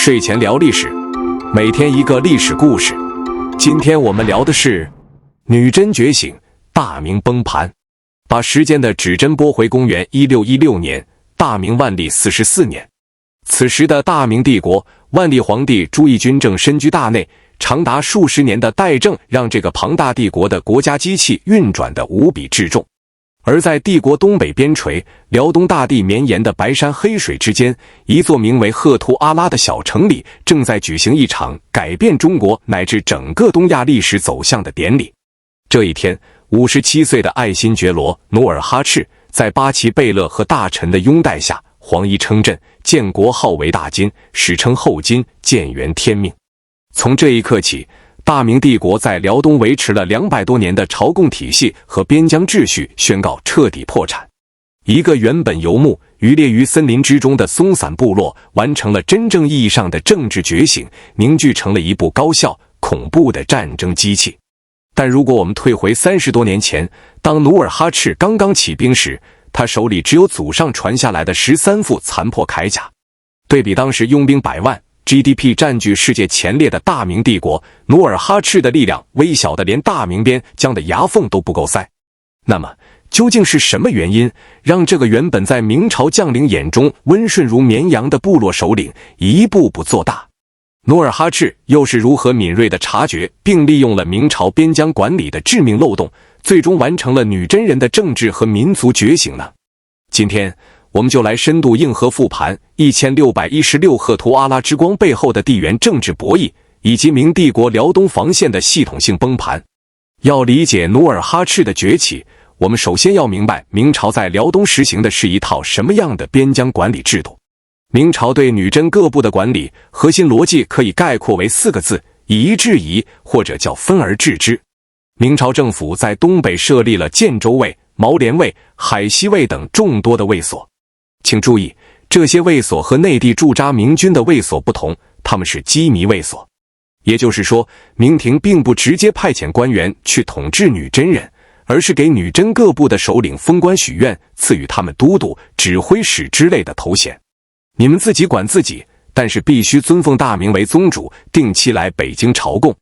睡前聊历史，每天一个历史故事。今天我们聊的是女真觉醒，大明崩盘。把时间的指针拨回公元1616年，大明万历44年。此时的大明帝国，万历皇帝朱翊钧正身居大内，长达数十年的代政让这个庞大帝国的国家机器运转得无比治重。而在帝国东北边陲，辽东大地绵延的白山黑水之间，一座名为赫图阿拉的小城里，正在举行一场改变中国乃至整个东亚历史走向的典礼。这一天，57岁的爱新觉罗努尔哈赤在八旗贝勒和大臣的拥戴下，黄衣称朕，建国号为大金，史称后金，建元天命。从这一刻起，大明帝国在辽东维持了200多年的朝贡体系和边疆秩序宣告彻底破产。一个原本游牧渔猎于森林之中的松散部落，完成了真正意义上的政治觉醒，凝聚成了一部高效、恐怖的战争机器。但如果我们退回30多年前，当努尔哈赤刚刚起兵时，他手里只有祖上传下来的13副残破铠甲。对比当时拥兵100万，GDP 占据世界前列的大明帝国，努尔哈赤的力量微小的连大明边疆的牙缝都不够塞。那么，究竟是什么原因让这个原本在明朝将领眼中温顺如绵羊的部落首领一步步做大？努尔哈赤又是如何敏锐地察觉并利用了明朝边疆管理的致命漏洞，最终完成了女真人的政治和民族觉醒呢？今天我们就来深度硬核复盘1616赫图阿拉之光背后的地缘政治博弈，以及明帝国辽东防线的系统性崩盘。要理解努尔哈赤的崛起，我们首先要明白明朝在辽东实行的是一套什么样的边疆管理制度。明朝对女真各部的管理核心逻辑可以概括为4个字：以夷制夷，或者叫分而治之。明朝政府在东北设立了建州卫、毛连卫、海西卫等众多的卫所。请注意，这些卫所和内地驻扎明军的卫所不同，他们是羁縻卫所。也就是说，明廷并不直接派遣官员去统治女真人，而是给女真各部的首领封官许愿，赐予他们都督、指挥使之类的头衔。你们自己管自己，但是必须尊奉大明为宗主，定期来北京朝贡。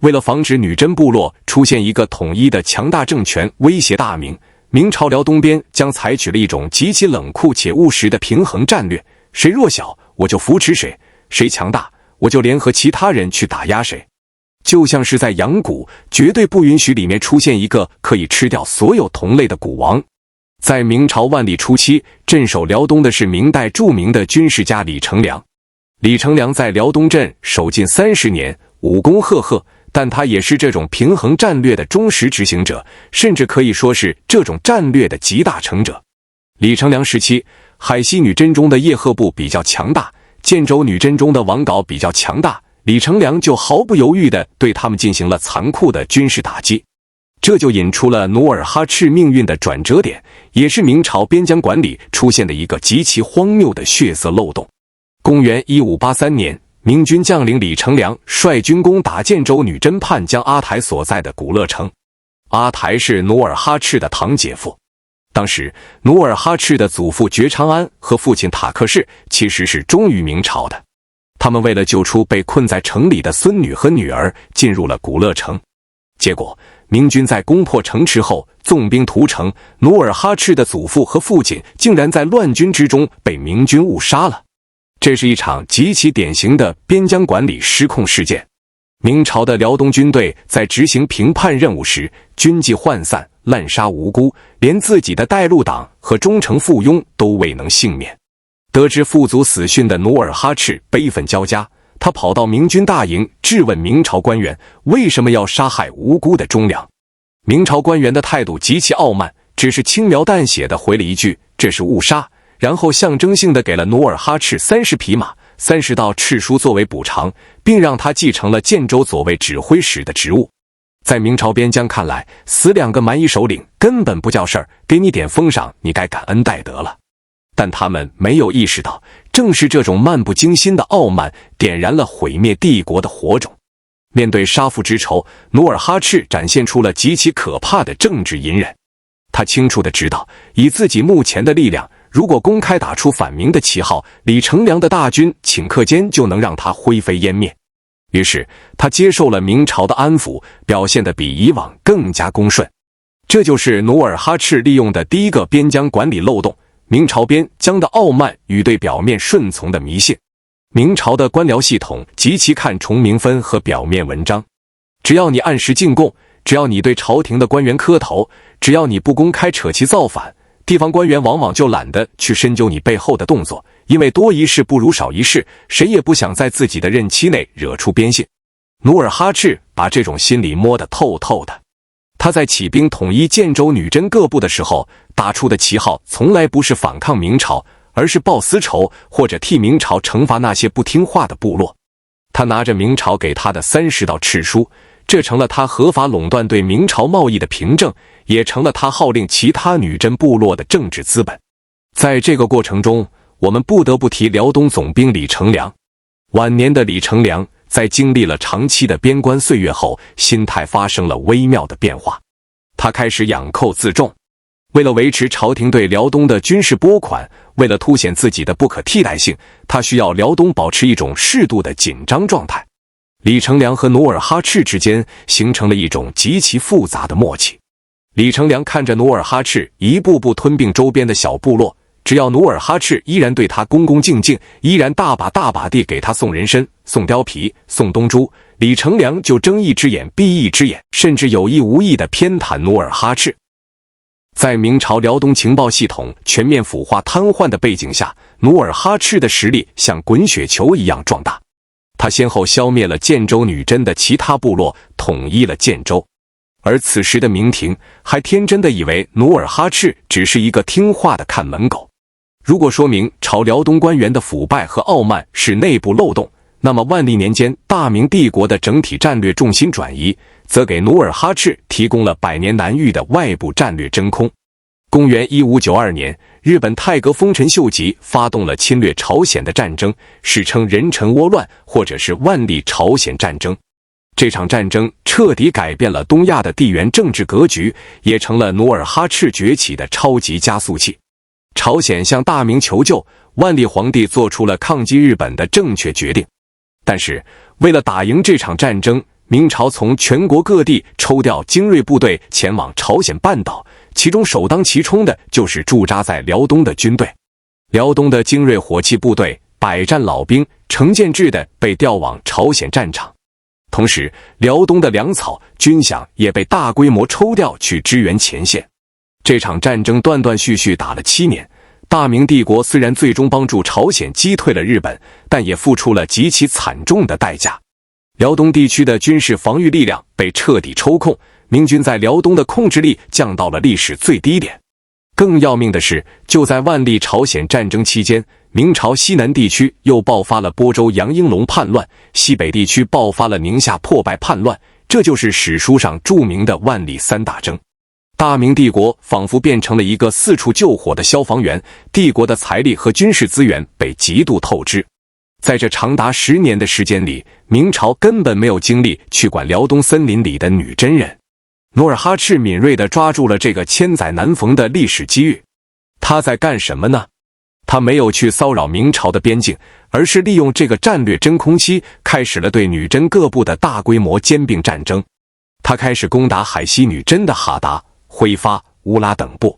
为了防止女真部落出现一个统一的强大政权威胁大明，明朝辽东边将采取了一种极其冷酷且务实的平衡战略，谁弱小我就扶持谁，谁强大我就联合其他人去打压谁。就像是在养蛊，绝对不允许里面出现一个可以吃掉所有同类的蛊王。在明朝万历初期，镇守辽东的是明代著名的军事家李成梁。李成梁在辽东镇守近30年，武功赫赫，但他也是这种平衡战略的忠实执行者，甚至可以说是这种战略的集大成者。李成梁时期，海西女真中的叶赫部比较强大，建州女真中的王杲比较强大，李成梁就毫不犹豫地对他们进行了残酷的军事打击。这就引出了努尔哈赤命运的转折点，也是明朝边疆管理出现的一个极其荒谬的血色漏洞。公元1583年，明军将领李成梁率军攻打建州女真叛将阿台所在的古勒城。阿台是努尔哈赤的堂姐夫。当时，努尔哈赤的祖父觉长安和父亲塔克氏其实是忠于明朝的。他们为了救出被困在城里的孙女和女儿，进入了古勒城。结果，明军在攻破城池后纵兵屠城，努尔哈赤的祖父和父亲竟然在乱军之中被明军误杀了。这是一场极其典型的边疆管理失控事件。明朝的辽东军队在执行平叛任务时，军纪涣散，滥杀无辜，连自己的带路党和忠诚附庸都未能幸免。得知父祖死讯的努尔哈赤悲愤交加，他跑到明军大营质问明朝官员为什么要杀害无辜的忠良。明朝官员的态度极其傲慢，只是轻描淡写地回了一句这是误杀，然后象征性地给了努尔哈赤30匹马、30道敕书作为补偿，并让他继承了建州左卫指挥使的职务。在明朝边疆看来，死2个蛮夷首领根本不叫事儿，给你点封赏你该感恩戴德了。但他们没有意识到，正是这种漫不经心的傲慢点燃了毁灭帝国的火种。面对杀父之仇，努尔哈赤展现出了极其可怕的政治隐忍。他清楚地知道，以自己目前的力量，如果公开打出反明的旗号，李成梁的大军顷刻间就能让他灰飞烟灭。于是他接受了明朝的安抚，表现得比以往更加恭顺。这就是努尔哈赤利用的第一个边疆管理漏洞——明朝边疆的傲慢与对表面顺从的迷信。明朝的官僚系统极其看重名分和表面文章，只要你按时进贡，只要你对朝廷的官员磕头，只要你不公开扯旗造反，地方官员往往就懒得去深究你背后的动作，因为多一事不如少一事，谁也不想在自己的任期内惹出边信。努尔哈赤把这种心理摸得透透的。他在起兵统一建州女真各部的时候，打出的旗号从来不是反抗明朝，而是报私仇，或者替明朝惩罚那些不听话的部落。他拿着明朝给他的30道敕书，这成了他合法垄断对明朝贸易的凭证，也成了他号令其他女真部落的政治资本。在这个过程中，我们不得不提辽东总兵李成梁。晚年的李成梁在经历了长期的边关岁月后，心态发生了微妙的变化。他开始养寇自重。为了维持朝廷对辽东的军事拨款，为了凸显自己的不可替代性，他需要辽东保持一种适度的紧张状态。李成梁和努尔哈赤之间形成了一种极其复杂的默契。李成梁看着努尔哈赤一步步吞并周边的小部落，只要努尔哈赤依然对他恭恭敬敬，依然大把大把地给他送人参、送貂皮、送东珠，李成梁就睁一只眼闭一只眼，甚至有意无意地偏袒努尔哈赤。在明朝辽东情报系统全面腐化瘫痪的背景下，努尔哈赤的实力像滚雪球一样壮大。他先后消灭了建州女真的其他部落，统一了建州。而此时的明廷还天真地以为努尔哈赤只是一个听话的看门狗。如果说明朝辽东官员的腐败和傲慢是内部漏洞，那么万历年间大明帝国的整体战略重心转移，则给努尔哈赤提供了百年难遇的外部战略真空。公元1592年，日本太阁丰臣秀吉发动了侵略朝鲜的战争，史称壬辰倭乱，或者是万历朝鲜战争。这场战争彻底改变了东亚的地缘政治格局，也成了努尔哈赤崛起的超级加速器。朝鲜向大明求救，万历皇帝做出了抗击日本的正确决定。但是，为了打赢这场战争，明朝从全国各地抽调精锐部队前往朝鲜半岛，其中首当其冲的就是驻扎在辽东的军队。辽东的精锐火器部队、百战老兵成建制的被调往朝鲜战场。同时，辽东的粮草、军饷也被大规模抽调去支援前线。这场战争断断续续打了7年，大明帝国虽然最终帮助朝鲜击退了日本，但也付出了极其惨重的代价。辽东地区的军事防御力量被彻底抽控，明军在辽东的控制力降到了历史最低点。更要命的是，就在万历朝鲜战争期间，明朝西南地区又爆发了播州杨英龙叛乱，西北地区爆发了宁夏破败叛乱，这就是史书上著名的万历3大征。大明帝国仿佛变成了一个四处救火的消防员，帝国的财力和军事资源被极度透支。在这长达10年的时间里，明朝根本没有精力去管辽东森林里的女真人。努尔哈赤敏锐地抓住了这个千载难逢的历史机遇。他在干什么呢？他没有去骚扰明朝的边境，而是利用这个战略真空期，开始了对女真各部的大规模兼并战争。他开始攻打海西女真的哈达、辉发、乌拉等部。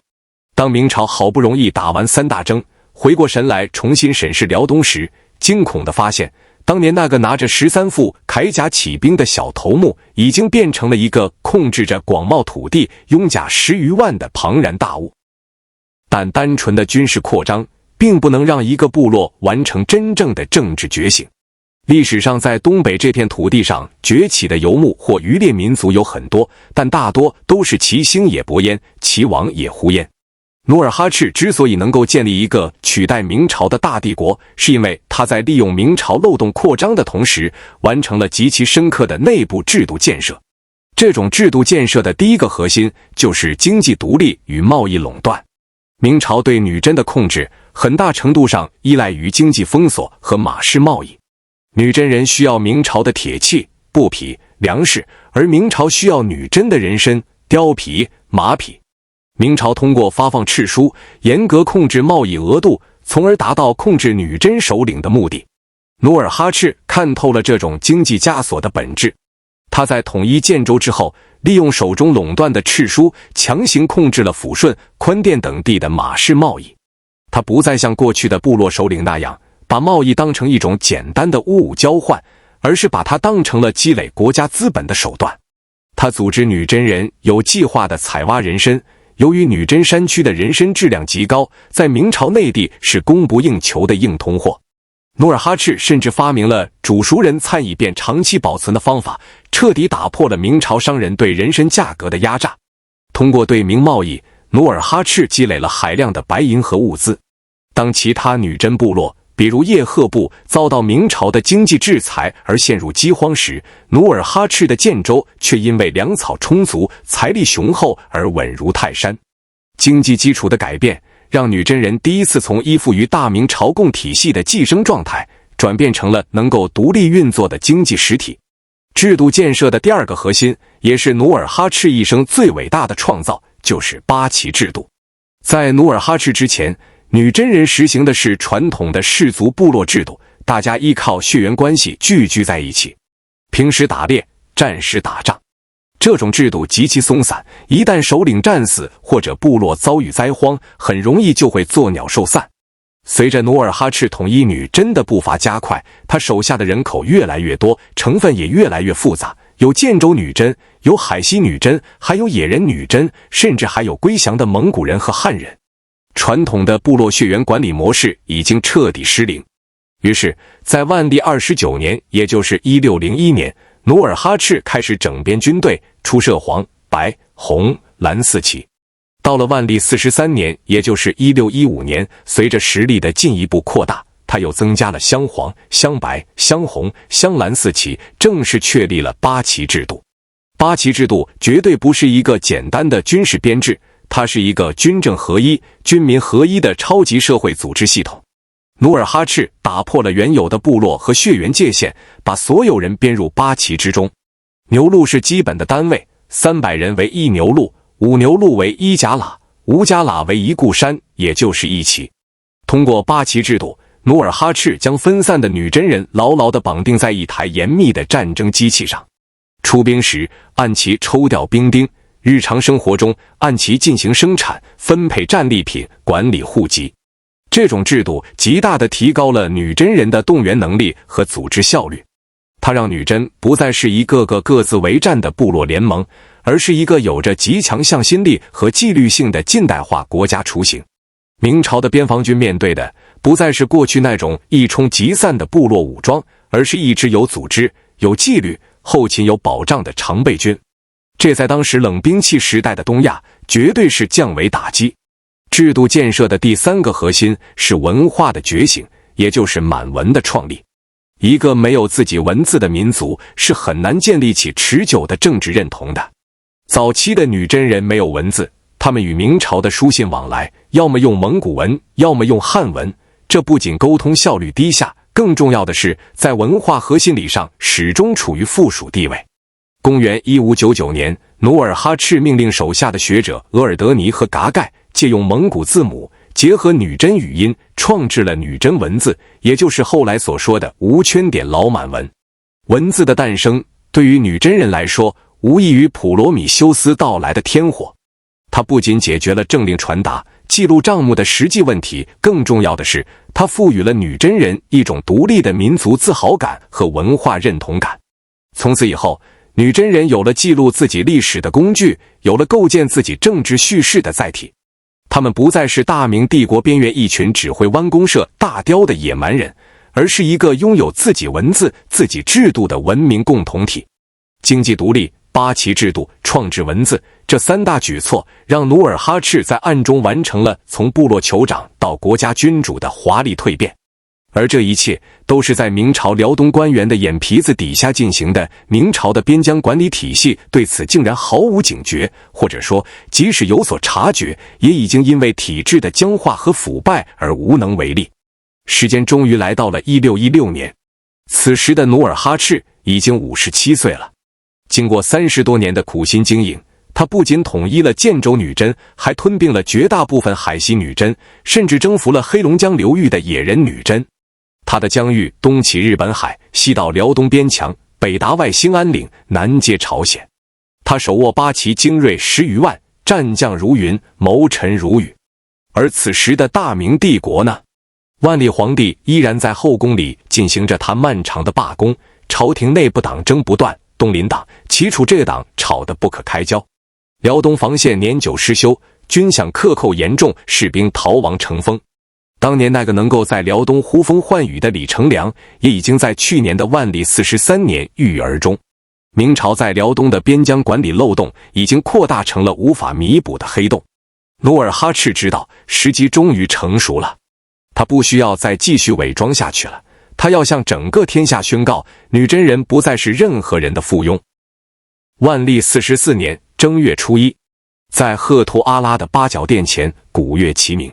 当明朝好不容易打完3大征，回过神来重新审视辽东时，惊恐地发现，当年那个拿着13副铠甲起兵的小头目，已经变成了一个控制着广袤土地、拥甲10余万的庞然大物。但单纯的军事扩张，并不能让一个部落完成真正的政治觉醒。历史上在东北这片土地上崛起的游牧或渔猎民族有很多，但大多都是其兴也勃焉，其亡也忽焉。努尔哈赤之所以能够建立一个取代明朝的大帝国，是因为他在利用明朝漏洞扩张的同时，完成了极其深刻的内部制度建设。这种制度建设的第一个核心就是经济独立与贸易垄断。明朝对女真的控制很大程度上依赖于经济封锁和马氏贸易。女真人需要明朝的铁器、布匹、粮食，而明朝需要女真的人参、貂皮、马匹。明朝通过发放敕书，严格控制贸易额度，从而达到控制女真首领的目的。努尔哈赤看透了这种经济枷锁的本质，他在统一建州之后，利用手中垄断的敕书，强行控制了抚顺、宽甸等地的马氏贸易。他不再像过去的部落首领那样，把贸易当成一种简单的物物交换，而是把它当成了积累国家资本的手段。他组织女真人有计划地采挖人参，由于女真山区的人参质量极高，在明朝内地是供不应求的硬通货。努尔哈赤甚至发明了煮熟人参以便长期保存的方法，彻底打破了明朝商人对人参价格的压榨。通过对明贸易，努尔哈赤积累了海量的白银和物资。当其他女真部落，比如叶赫部，遭到明朝的经济制裁而陷入饥荒时，努尔哈赤的建州却因为粮草充足、财力雄厚而稳如泰山。经济基础的改变，让女真人第一次从依附于大明朝贡体系的寄生状态，转变成了能够独立运作的经济实体。制度建设的第二个核心，也是努尔哈赤一生最伟大的创造，就是八旗制度。在努尔哈赤之前，女真人实行的是传统的氏族部落制度，大家依靠血缘关系聚居在一起，平时打猎，战时打仗。这种制度极其松散，一旦首领战死或者部落遭遇灾荒，很容易就会作鸟兽散。随着努尔哈赤统一女真的步伐加快，他手下的人口越来越多，成分也越来越复杂，有建州女真，有海西女真，还有野人女真，甚至还有归降的蒙古人和汉人。传统的部落血缘管理模式已经彻底失灵。于是，在万历29年，也就是1601年，努尔哈赤开始整编军队，出设黄、白、红、蓝四旗。到了万历43年，也就是1615年，随着实力的进一步扩大，他又增加了镶黄、镶白、镶红、镶蓝四旗，正式确立了八旗制度。八旗制度绝对不是一个简单的军事编制，它是一个军政合一、军民合一的超级社会组织系统。努尔哈赤打破了原有的部落和血缘界限，把所有人编入八旗之中。牛录是基本的单位，300人为一牛录，5牛录为一甲喇，5甲喇为一固山，也就是一旗。通过八旗制度，努尔哈赤将分散的女真人牢牢地绑定在一台严密的战争机器上。出兵时按旗抽调兵丁，日常生活中按其进行生产、分配战利品、管理户籍。这种制度极大地提高了女真人的动员能力和组织效率。它让女真不再是一个个各自为战的部落联盟，而是一个有着极强向心力和纪律性的近代化国家雏形。明朝的边防军面对的不再是过去那种一冲即散的部落武装，而是一支有组织、有纪律、后勤有保障的常备军。这在当时冷兵器时代的东亚，绝对是降维打击。制度建设的第三个核心是文化的觉醒，也就是满文的创立。一个没有自己文字的民族是很难建立起持久的政治认同的。早期的女真人没有文字，他们与明朝的书信往来，要么用蒙古文，要么用汉文，这不仅沟通效率低下，更重要的是，在文化和心理上始终处于附属地位。公元1599年，努尔哈赤命令手下的学者额尔德尼和噶盖借用蒙古字母，结合女真语音，创制了女真文字，也就是后来所说的无圈点老满文。文字的诞生，对于女真人来说，无异于普罗米修斯到来的天火。它不仅解决了政令传达、记录账目的实际问题，更重要的是，它赋予了女真人一种独立的民族自豪感和文化认同感。从此以后，女真人有了记录自己历史的工具，有了构建自己政治叙事的载体。他们不再是大明帝国边缘一群只会弯弓射大雕的野蛮人，而是一个拥有自己文字、自己制度的文明共同体。经济独立、八旗制度、创制文字，这三大举措让努尔哈赤在暗中完成了从部落酋长到国家君主的华丽蜕变。而这一切都是在明朝辽东官员的眼皮子底下进行的，明朝的边疆管理体系对此竟然毫无警觉，或者说即使有所察觉，也已经因为体制的僵化和腐败而无能为力。时间终于来到了1616年，此时的努尔哈赤已经57岁了。经过30多年的苦心经营，他不仅统一了建州女真，还吞并了绝大部分海西女真，甚至征服了黑龙江流域的野人女真。他的疆域东起日本海，西到辽东边墙，北达外兴安岭，南接朝鲜。他手握八旗精锐10余万，战将如云，谋臣如雨。而此时的大明帝国呢？万历皇帝依然在后宫里进行着他漫长的罢工，朝廷内部党争不断，东林党、齐楚这个党吵得不可开交。辽东防线年久失修，军饷克扣严重，士兵逃亡成风。当年那个能够在辽东呼风唤雨的李成梁，也已经在去年的万历43年郁郁而终。明朝在辽东的边疆管理漏洞已经扩大成了无法弥补的黑洞。努尔哈赤知道时机终于成熟了，他不需要再继续伪装下去了，他要向整个天下宣告，女真人不再是任何人的附庸。万历44年正月初1，在赫图阿拉的八角殿前，鼓乐齐鸣。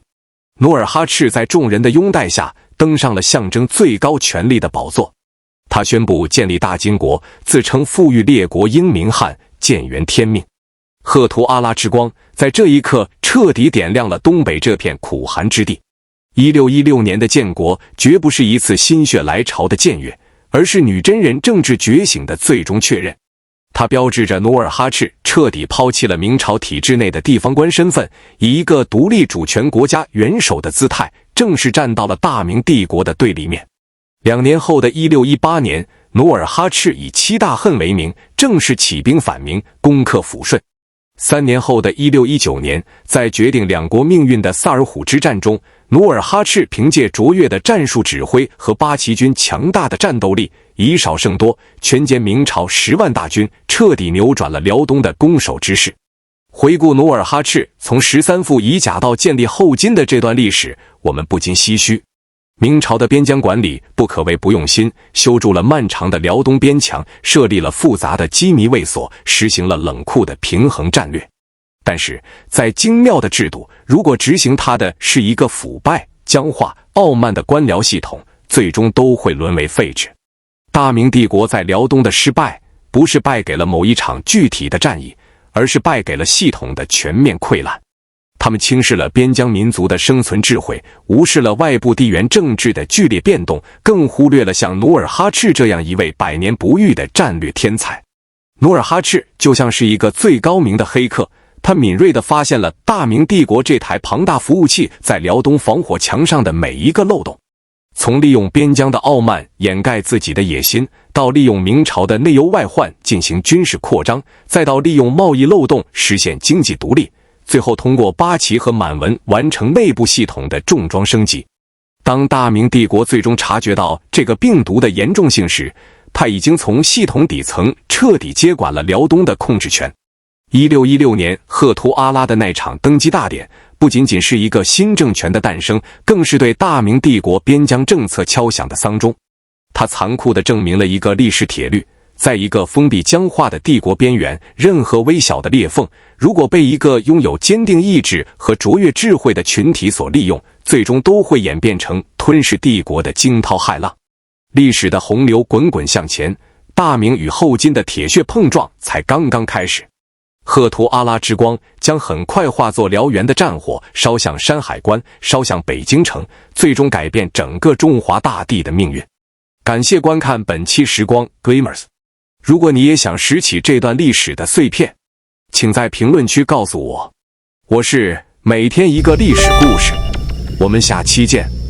努尔哈赤在众人的拥戴下登上了象征最高权力的宝座。他宣布建立大金国，自称富裕列国英明汉，建元天命。赫图阿拉之光在这一刻彻底点亮了东北这片苦寒之地。1616年的建国绝不是一次心血来潮的僭越，而是女真人政治觉醒的最终确认。它标志着努尔哈赤彻底抛弃了明朝体制内的地方官身份，以一个独立主权国家元首的姿态，正式站到了大明帝国的对立面。2年后的1618年，努尔哈赤以7大恨为名，正式起兵反明，攻克抚顺。3年后的1619年，在决定两国命运的萨尔浒之战中，努尔哈赤凭借卓越的战术指挥和八旗军强大的战斗力，以少胜多，全歼明朝10万大军，彻底扭转了辽东的攻守之势。回顾努尔哈赤从13副乙甲到建立后金的这段历史，我们不禁唏嘘。明朝的边疆管理不可谓不用心，修筑了漫长的辽东边墙，设立了复杂的机密卫所，实行了冷酷的平衡战略。但是再精妙的制度，如果执行它的是一个腐败、僵化、傲慢的官僚系统，最终都会沦为废纸。大明帝国在辽东的失败，不是败给了某一场具体的战役，而是败给了系统的全面溃烂。他们轻视了边疆民族的生存智慧，无视了外部地缘政治的剧烈变动，更忽略了像努尔哈赤这样一位百年不遇的战略天才。努尔哈赤就像是一个最高明的黑客，他敏锐地发现了大明帝国这台庞大服务器在辽东防火墙上的每一个漏洞。从利用边疆的傲慢掩盖自己的野心，到利用明朝的内忧外患进行军事扩张，再到利用贸易漏洞实现经济独立，最后通过八旗和满文完成内部系统的重装升级。当大明帝国最终察觉到这个病毒的严重性时，他已经从系统底层彻底接管了辽东的控制权。1616年赫图阿拉的那场登基大典，不仅仅是一个新政权的诞生，更是对大明帝国边疆政策敲响的丧钟。它残酷地证明了一个历史铁律，在一个封闭僵化的帝国边缘，任何微小的裂缝，如果被一个拥有坚定意志和卓越智慧的群体所利用，最终都会演变成吞噬帝国的惊涛骇浪。历史的洪流滚滚向前，大明与后金的铁血碰撞才刚刚开始。赫图阿拉之光将很快化作燎原的战火，烧向山海关，烧向北京城，最终改变整个中华大地的命运。感谢观看本期时光 Gamers。如果你也想拾起这段历史的碎片，请在评论区告诉我。我是每天一个历史故事，我们下期见。